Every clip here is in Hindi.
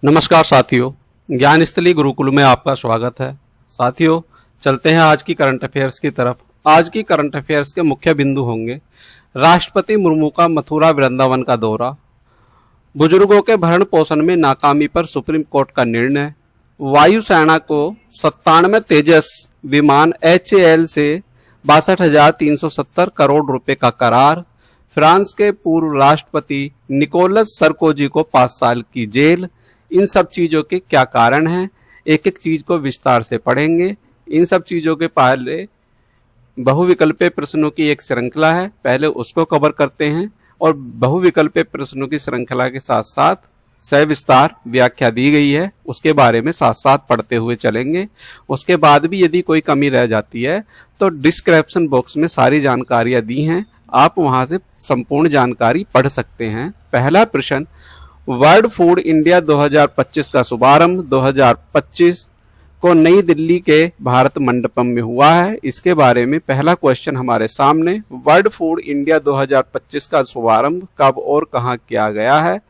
नमस्कार साथियों, ज्ञानस्थली गुरुकुल में आपका स्वागत है। साथियों, चलते हैं आज की करंट अफेयर्स की तरफ। आज की करंट अफेयर्स के मुख्य बिंदु होंगे राष्ट्रपति मुर्मू का मथुरा वृंदावन का दौरा, बुजुर्गों के भरण पोषण में नाकामी पर सुप्रीम कोर्ट का निर्णय, वायुसेना को 97 तेजस विमान HAL से 62,370 करोड़ रुपए का करार, फ्रांस के पूर्व राष्ट्रपति निकोलस सरकोजी को 5 साल की जेल। इन सब चीजों के क्या कारण हैं, एक एक चीज को विस्तार से पढ़ेंगे। इन सब चीजों के पहले बहुविकल्पीय प्रश्नों की एक श्रृंखला है, पहले उसको कवर करते हैं और बहुविकल्पीय प्रश्नों की श्रृंखला के साथ साथ सविस्तार व्याख्या दी गई है, उसके बारे में साथ साथ पढ़ते हुए चलेंगे। उसके बाद भी यदि कोई कमी रह जाती है तो डिस्क्रिप्शन बॉक्स में सारी जानकारियां दी हैं, आप वहां से संपूर्ण जानकारी पढ़ सकते हैं। पहला प्रश्न, वर्ल्ड फूड इंडिया 2025 का शुभारंभ 2025 को नई दिल्ली के भारत मंडपम में हुआ है। इसके बारे में पहला क्वेश्चन हमारे सामने, वर्ल्ड फूड इंडिया 2025 का शुभारंभ कब और कहां किया गया है?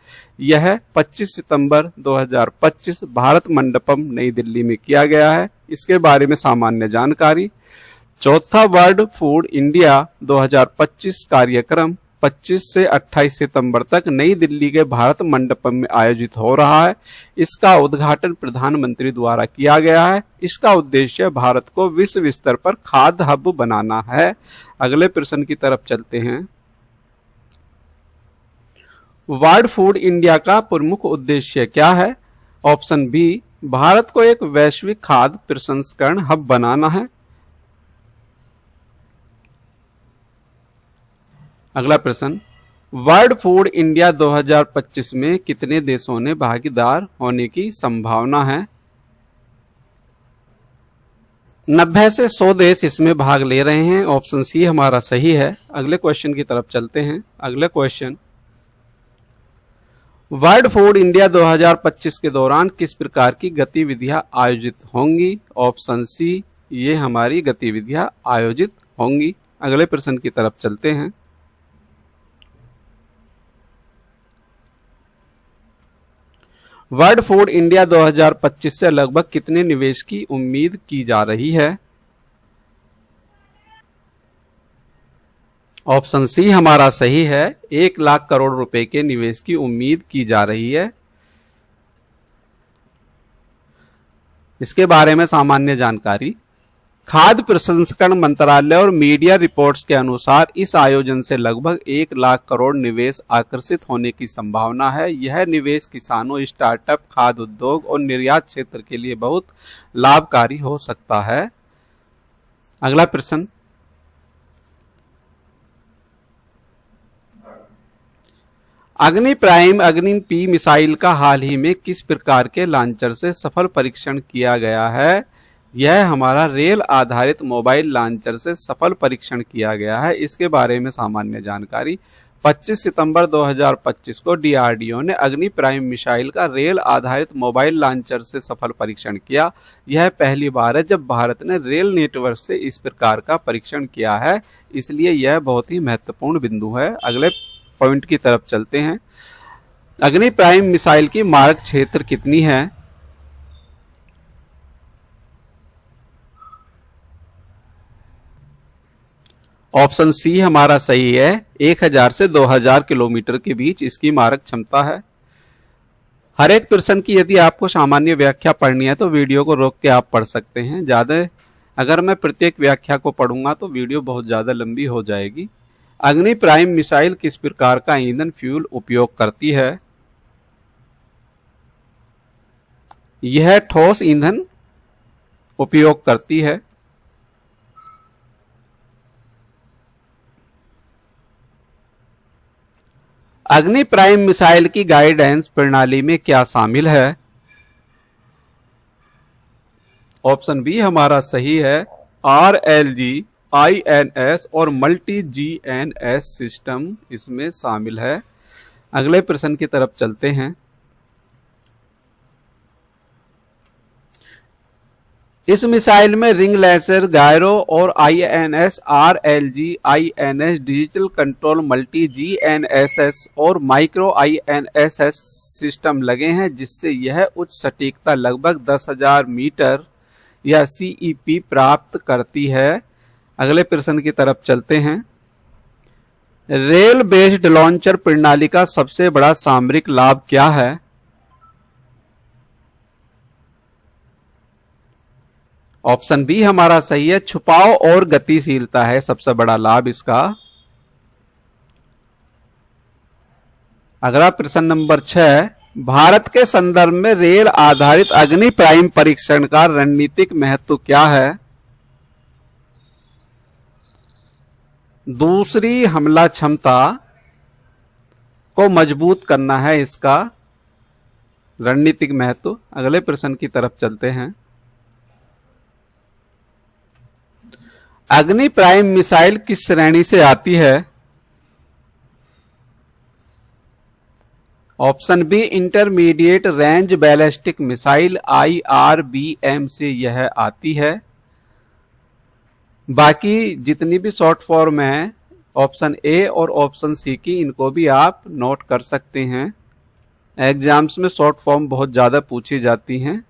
यह 25 सितंबर 2025 भारत मंडपम नई दिल्ली में किया गया है। इसके बारे में सामान्य जानकारी। चौथा, वर्ल्ड फूड इंडिया 2025 कार्यक्रम 25 से 28 सितंबर तक नई दिल्ली के भारत मंडपम में आयोजित हो रहा है। इसका उद्घाटन प्रधानमंत्री द्वारा किया गया है। इसका उद्देश्य भारत को विश्व स्तर पर खाद्य हब बनाना है। अगले प्रश्न की तरफ चलते हैं। वर्ल्ड फूड इंडिया का प्रमुख उद्देश्य क्या है? ऑप्शन बी, भारत को एक वैश्विक खाद्य प्रसंस्करण हब बनाना है। अगला प्रश्न, वर्ल्ड फूड इंडिया 2025 में कितने देशों ने भागीदार होने की संभावना है? 90 से 100 देश इसमें भाग ले रहे हैं। ऑप्शन सी हमारा सही है। अगले क्वेश्चन की तरफ चलते हैं। अगले क्वेश्चन, वर्ल्ड फूड इंडिया 2025 के दौरान किस प्रकार की गतिविधियां आयोजित होंगी? ऑप्शन सी, ये हमारी गतिविधियां आयोजित होंगी। अगले प्रश्न की तरफ चलते हैं। वर्ल्ड फूड इंडिया 2025 से लगभग कितने निवेश की उम्मीद की जा रही है? ऑप्शन सी हमारा सही है। 1 लाख करोड़ रुपए के निवेश की उम्मीद की जा रही है। इसके बारे में सामान्य जानकारी। खाद्य प्रसंस्करण मंत्रालय और मीडिया रिपोर्ट्स के अनुसार इस आयोजन से लगभग 1 लाख करोड़ निवेश आकर्षित होने की संभावना है। यह निवेश किसानों, स्टार्टअप, खाद्य उद्योग और निर्यात क्षेत्र के लिए बहुत लाभकारी हो सकता है। अगला प्रश्न, अग्नि प्राइम अग्नि P मिसाइल का हाल ही में किस प्रकार के लॉन्चर से सफल परीक्षण किया गया है? यह हमारा रेल आधारित मोबाइल लॉन्चर से सफल परीक्षण किया गया है। इसके बारे में सामान्य जानकारी। 25 सितंबर 2025 को DRDO ने अग्नि प्राइम मिसाइल का रेल आधारित मोबाइल लॉन्चर से सफल परीक्षण किया। यह पहली बार है जब भारत ने रेल नेटवर्क से इस प्रकार का परीक्षण किया है, इसलिए यह बहुत ही महत्वपूर्ण बिंदु है। अगले पॉइंट की तरफ चलते हैं। अग्नि प्राइम मिसाइल की मारक क्षेत्र कितनी है? ऑप्शन सी हमारा सही है। 1000 से 2000 किलोमीटर के बीच इसकी मारक क्षमता है। हर एक प्रश्न की यदि आपको सामान्य व्याख्या पढ़नी है तो वीडियो को रोक के आप पढ़ सकते हैं। ज्यादा अगर मैं प्रत्येक व्याख्या को पढ़ूंगा तो वीडियो बहुत ज्यादा लंबी हो जाएगी। अग्नि प्राइम मिसाइल किस प्रकार का ईंधन फ्यूल उपयोग करती है? यह ठोस ईंधन उपयोग करती है। अग्नि प्राइम मिसाइल की गाइडेंस प्रणाली में क्या शामिल है? ऑप्शन बी हमारा सही है। RLG, INS और मल्टी GNS सिस्टम इसमें शामिल है। अगले प्रश्न की तरफ चलते हैं। इस मिसाइल में रिंग लैंसर, गायरो और INS, RLG, INS digital control, multi GNSS और माइक्रो INSS सिस्टम लगे हैं जिससे यह उच्च सटीकता लगभग 10,000 मीटर या CEP प्राप्त करती है। अगले प्रश्न की तरफ चलते हैं। रेल बेस्ड लॉन्चर प्रणाली का सबसे बड़ा सामरिक लाभ क्या है? ऑप्शन बी हमारा सही है, छुपाव और गतिशीलता है सबसे बड़ा लाभ इसका। अगला प्रश्न नंबर 6, भारत के संदर्भ में रेल आधारित अग्नि प्राइम परीक्षण का रणनीतिक महत्व क्या है? दूसरी हमला क्षमता को मजबूत करना है इसका रणनीतिक महत्व। अगले प्रश्न की तरफ चलते हैं। अग्नि प्राइम मिसाइल किस श्रेणी से आती है? Option B intermediate range ballistic missile IRBM से यह आती है। बाकी जितनी भी शॉर्ट फॉर्म है ऑप्शन ए और ऑप्शन सी की, इनको भी आप नोट कर सकते हैं। एग्जाम्स में शॉर्ट फॉर्म बहुत ज्यादा पूछी जाती हैं।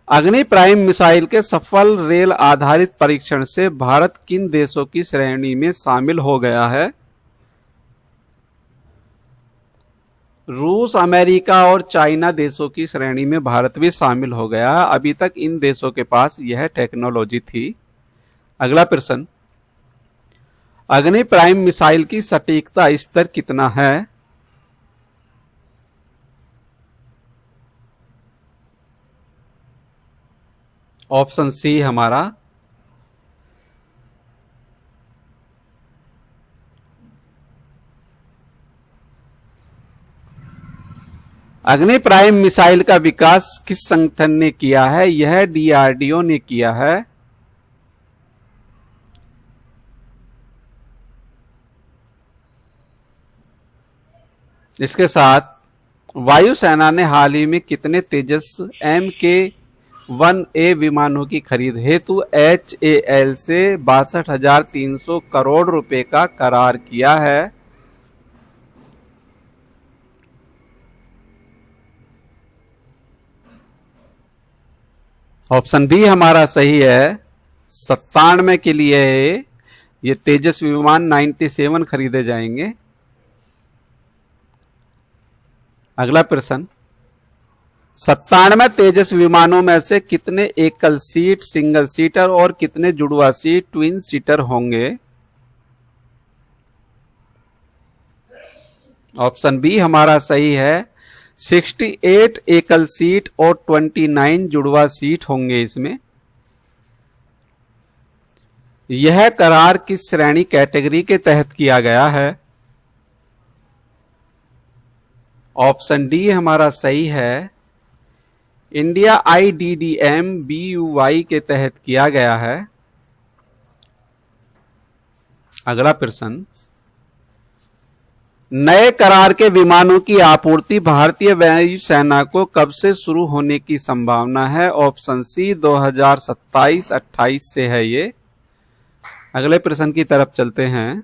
अग्नि प्राइम मिसाइल के सफल रेल आधारित परीक्षण से भारत किन देशों की श्रेणी में शामिल हो गया है? रूस, अमेरिका और चाइना देशों की श्रेणी में भारत भी शामिल हो गया है। अभी तक इन देशों के पास यह टेक्नोलॉजी थी। अगला प्रश्न, अग्नि प्राइम मिसाइल की सटीकता स्तर कितना है? ऑप्शन सी हमारा अग्नि प्राइम मिसाइल का विकास किस संगठन ने किया है? यह DRDO ने किया है। इसके साथ वायुसेना ने हाल ही में कितने तेजस MK-1A विमानों की खरीद हेतु HAL से 62,300 करोड़ रुपए का करार किया है? ऑप्शन बी हमारा सही है, 97 के लिए ये तेजस विमान 97 खरीदे जाएंगे। अगला प्रश्न, 97 तेजस विमानों में से कितने एकल सीट सिंगल सीटर और कितने जुड़वा सीट ट्विन सीटर होंगे? ऑप्शन बी हमारा सही है, 68 एकल सीट और 29 जुड़वा सीट होंगे इसमें। यह करार किस श्रेणी कैटेगरी के तहत किया गया है? ऑप्शन डी हमारा सही है, इंडिया IDDM BUY के तहत किया गया है। अगला प्रश्न, नए करार के विमानों की आपूर्ति भारतीय वायुसेना को कब से शुरू होने की संभावना है? ऑप्शन सी 2027-28 से है ये। अगले प्रश्न की तरफ चलते हैं।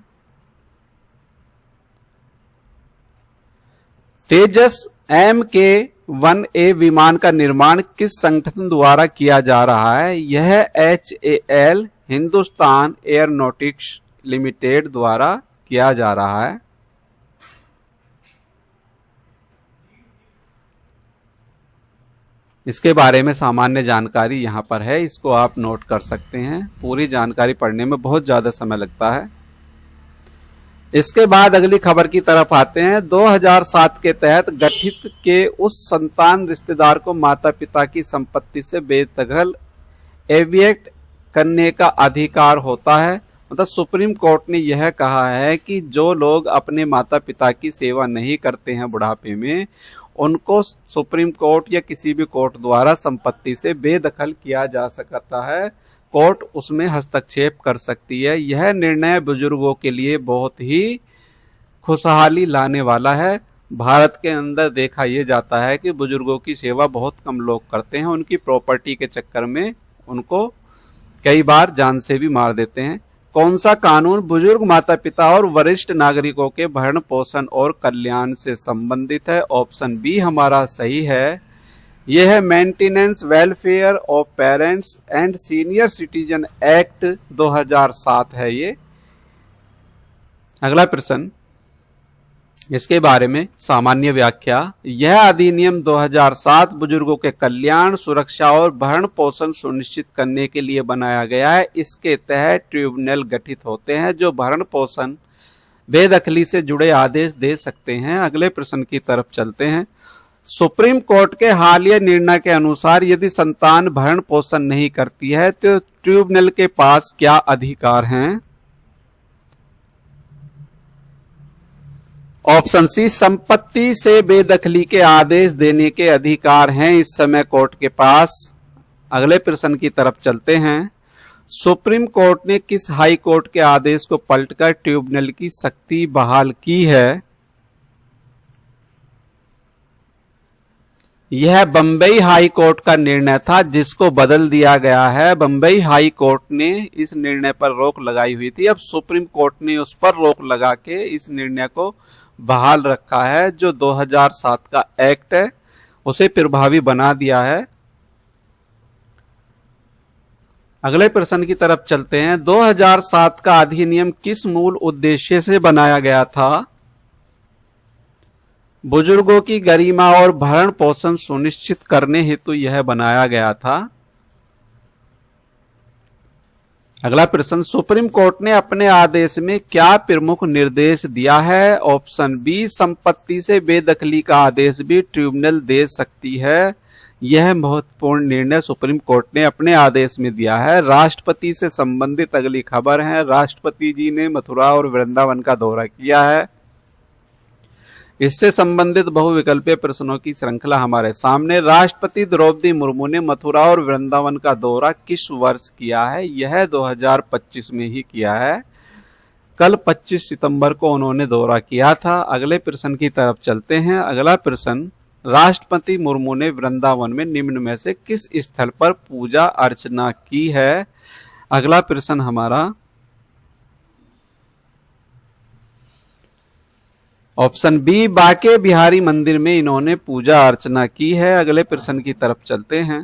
तेजस MK-1A विमान का निर्माण किस संगठन द्वारा किया जा रहा है? यह HAL हिंदुस्तान एयरोनॉटिक्स लिमिटेड द्वारा किया जा रहा है। इसके बारे में सामान्य जानकारी यहां पर है, इसको आप नोट कर सकते हैं। पूरी जानकारी पढ़ने में बहुत ज्यादा समय लगता है। इसके बाद अगली खबर की तरफ आते हैं। 2007 के तहत गठित के उस संतान रिश्तेदार को माता पिता की संपत्ति से बेदखल एविएट करने का अधिकार होता है। मतलब सुप्रीम कोर्ट ने यह कहा है कि जो लोग अपने माता पिता की सेवा नहीं करते हैं बुढ़ापे में, उनको सुप्रीम कोर्ट या किसी भी कोर्ट द्वारा संपत्ति से बेदखल किया जा सकता है। कोर्ट उसमें हस्तक्षेप कर सकती है। यह निर्णय बुजुर्गों के लिए बहुत ही खुशहाली लाने वाला है। भारत के अंदर देखा यह जाता है कि बुजुर्गों की सेवा बहुत कम लोग करते हैं। उनकी प्रॉपर्टी के चक्कर में उनको कई बार जान से भी मार देते हैं। कौन सा कानून बुजुर्ग माता पिता और वरिष्ठ नागरिकों के भरण पोषण और कल्याण से संबंधित है? ऑप्शन बी हमारा सही है। यह है maintenance welfare of parents and senior citizen act 2007 है ये। अगला प्रश्न, इसके बारे में सामान्य व्याख्या। यह अधिनियम 2007 बुजुर्गों के कल्याण, सुरक्षा और भरण पोषण सुनिश्चित करने के लिए बनाया गया है। इसके तहत ट्रिब्यूनल गठित होते हैं जो भरण पोषण बेदखली से जुड़े आदेश दे सकते हैं। अगले प्रश्न की तरफ चलते हैं। सुप्रीम कोर्ट के हालिया निर्णय के अनुसार यदि संतान भरण पोषण नहीं करती है तो ट्रिब्यूनल के पास क्या अधिकार हैं? ऑप्शन सी, संपत्ति से बेदखली के आदेश देने के अधिकार हैं इस समय कोर्ट के पास। अगले प्रश्न की तरफ चलते हैं। सुप्रीम कोर्ट ने किस हाई कोर्ट के आदेश को पलटकर ट्रिब्यूनल की शक्ति बहाल की है? यह बंबई हाई कोर्ट का निर्णय था जिसको बदल दिया गया है। बंबई हाई कोर्ट ने इस निर्णय पर रोक लगाई हुई थी, अब सुप्रीम कोर्ट ने उस पर रोक लगा के इस निर्णय को बहाल रखा है। जो 2007 का एक्ट है उसे प्रभावी बना दिया है। अगले प्रश्न की तरफ चलते हैं। 2007 का अधिनियम किस मूल उद्देश्य से बनाया गया था? बुजुर्गों की गरिमा और भरण पोषण सुनिश्चित करने हेतु यह बनाया गया था। अगला प्रश्न, सुप्रीम कोर्ट ने अपने आदेश में क्या प्रमुख निर्देश दिया है? ऑप्शन बी, संपत्ति से बेदखली का आदेश भी ट्रिब्यूनल दे सकती है। यह महत्वपूर्ण निर्णय सुप्रीम कोर्ट ने अपने आदेश में दिया है। राष्ट्रपति से संबंधित अगली खबर है। राष्ट्रपति जी ने मथुरा और वृंदावन का दौरा किया है। इससे संबंधित बहुविकल्पीय प्रश्नों की श्रृंखला हमारे सामने। राष्ट्रपति द्रौपदी मुर्मू ने मथुरा और वृंदावन का दौरा किस वर्ष किया है? यह 2025 में ही किया है। कल 25 सितंबर को उन्होंने दौरा किया था। अगले प्रश्न की तरफ चलते हैं। अगला प्रश्न, राष्ट्रपति मुर्मू ने वृंदावन में निम्न में से किस स्थल पर पूजा अर्चना की है? अगला प्रश्न हमारा ऑप्शन बी, बांके बिहारी मंदिर में इन्होंने पूजा अर्चना की है। अगले प्रश्न की तरफ चलते हैं।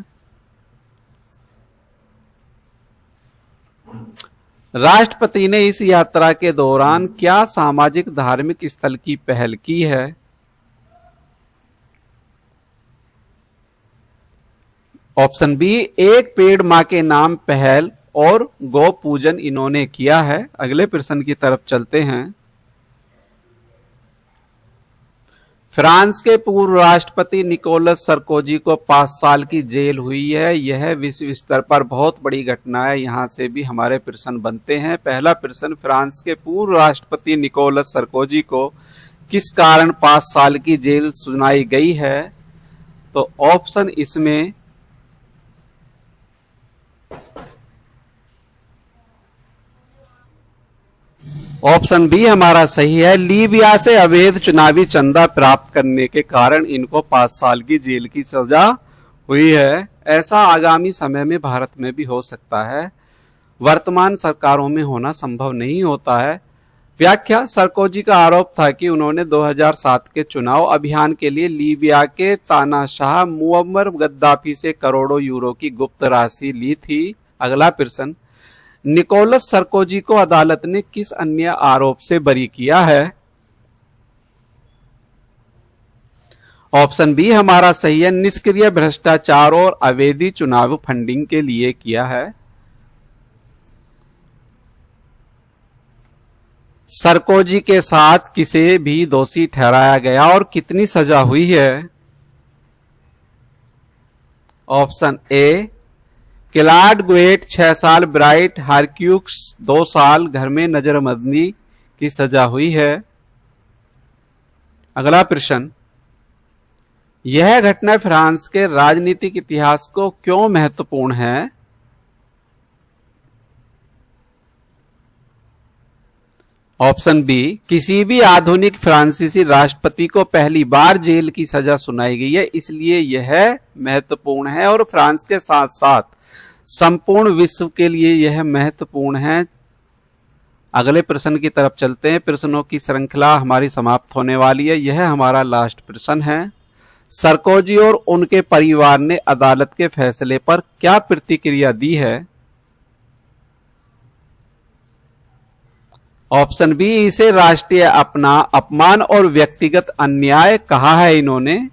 राष्ट्रपति ने इस यात्रा के दौरान क्या सामाजिक धार्मिक स्थल की पहल की है? ऑप्शन बी, एक पेड़ मां के नाम पहल और गौ पूजन इन्होंने किया है। अगले प्रश्न की तरफ चलते हैं। फ्रांस के पूर्व राष्ट्रपति निकोलस सरकोजी को 5 साल की जेल हुई है। यह विश्व स्तर पर बहुत बड़ी घटना है। यहां से भी हमारे प्रश्न बनते हैं। पहला प्रश्न, फ्रांस के पूर्व राष्ट्रपति निकोलस सरकोजी को किस कारण 5 साल की जेल सुनाई गई है? तो ऑप्शन इसमें ऑप्शन बी हमारा सही है। लीबिया से अवैध चुनावी चंदा प्राप्त करने के कारण इनको 5 साल की जेल की सजा हुई है। ऐसा आगामी समय में भारत में भी हो सकता है। वर्तमान सरकारों में होना संभव नहीं होता है। व्याख्या, सरकोजी का आरोप था कि उन्होंने 2007 के चुनाव अभियान के लिए लीबिया के तानाशाह मुअम्मर गद्दाफी से करोड़ों यूरो की गुप्त राशि ली थी। अगला प्रश्न, निकोलस सरकोजी को अदालत ने किस अन्य आरोप से बरी किया है? ऑप्शन बी हमारा सही है। निष्क्रिय भ्रष्टाचार और अवैध चुनाव फंडिंग के लिए किया है। सरकोजी के साथ किसे भी दोषी ठहराया गया और कितनी सजा हुई है? ऑप्शन ए, क्लाड गुएट 6 साल, ब्राइट हार्क्यूक्स 2 साल घर में नजरबंदी की सजा हुई है। अगला प्रश्न, यह घटना फ्रांस के राजनीतिक इतिहास को क्यों महत्वपूर्ण है? ऑप्शन बी, किसी भी आधुनिक फ्रांसीसी राष्ट्रपति को पहली बार जेल की सजा सुनाई गई है, इसलिए यह महत्वपूर्ण है और फ्रांस के साथ साथ संपूर्ण विश्व के लिए यह महत्वपूर्ण है। अगले प्रश्न की तरफ चलते हैं। प्रश्नों की श्रृंखला हमारी समाप्त होने वाली है। यह हमारा लास्ट प्रश्न है। सरकोजी और उनके परिवार ने अदालत के फैसले पर क्या प्रतिक्रिया दी है? ऑप्शन बी, इसे राष्ट्रीय अपना अपमान और व्यक्तिगत अन्याय कहा है इन्होंने।